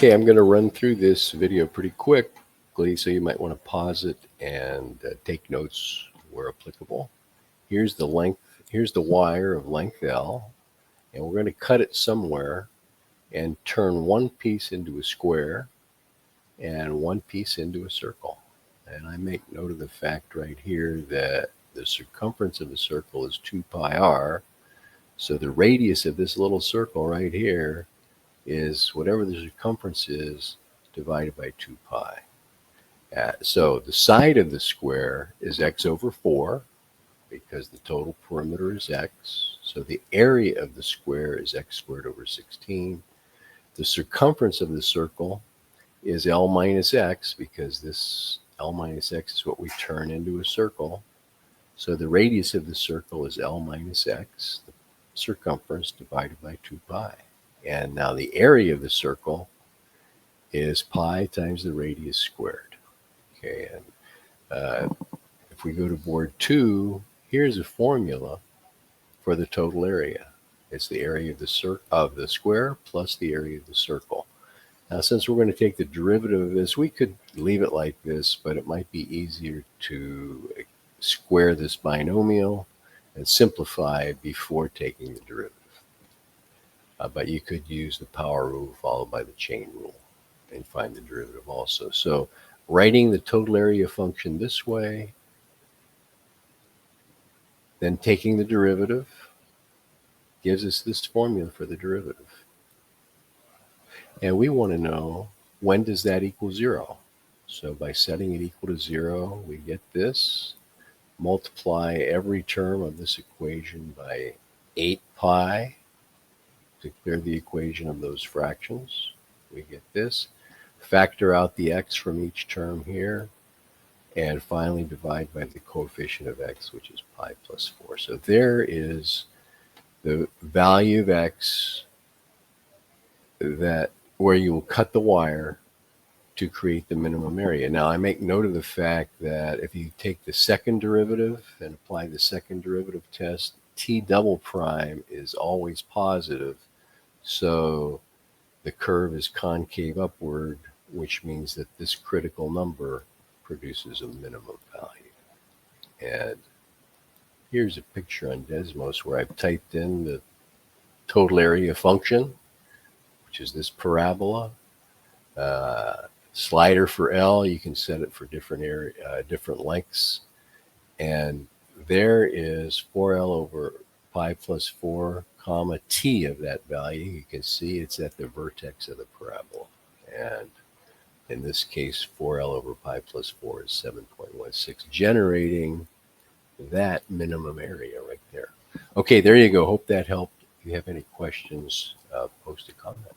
Okay, I'm going to run through this video pretty quickly, so you might want to pause it and take notes where applicable. Here's the length, here's the wire of length L, and we're going to cut it somewhere and turn one piece into a square and one piece into a circle. And I make note of the fact right here that the circumference of the circle is 2 pi r, so the radius of this little circle right here is whatever the circumference is divided by 2 pi. So the side of the square is x over 4 because the total perimeter is x. So the area of the square is x squared over 16. The circumference of the circle is L minus x because this L minus x is what we turn into a circle. So the radius of the circle is L minus x, the circumference divided by 2 pi. And now the area of the circle is pi times the radius squared. Okay, and if we go to board 2, here's a formula for the total area. It's the area of the square plus the area of the circle. Now, since we're going to take the derivative of this, we could leave it like this, but it might be easier to square this binomial and simplify before taking the derivative. But you could use the power rule followed by the chain rule and find the derivative also. So writing the total area function this way, then taking the derivative, gives us this formula for the derivative. And we want to know, when does that equal 0? So by setting it equal to 0, we get this. Multiply every term of this equation by 8 pi. To clear the equation of those fractions, we get this. Factor out the x from each term here, and finally divide by the coefficient of x, which is pi plus 4. So there is the value of x where you will cut the wire to create the minimum area. Now I make note of the fact that if you take the second derivative and apply the second derivative test, t double prime is always positive. So the curve is concave upward, which means that this critical number produces a minimum value. And here's a picture on Desmos where I've typed in the total area function, which is this parabola. Slider for L, you can set it for different lengths. And there is 4L over pi plus 4 comma t of that value. You can see it's at the vertex of the parabola. And in this case, 4L over pi plus 4 is 7.16, generating that minimum area right there. Okay, there you go. Hope that helped. If you have any questions, post a comment.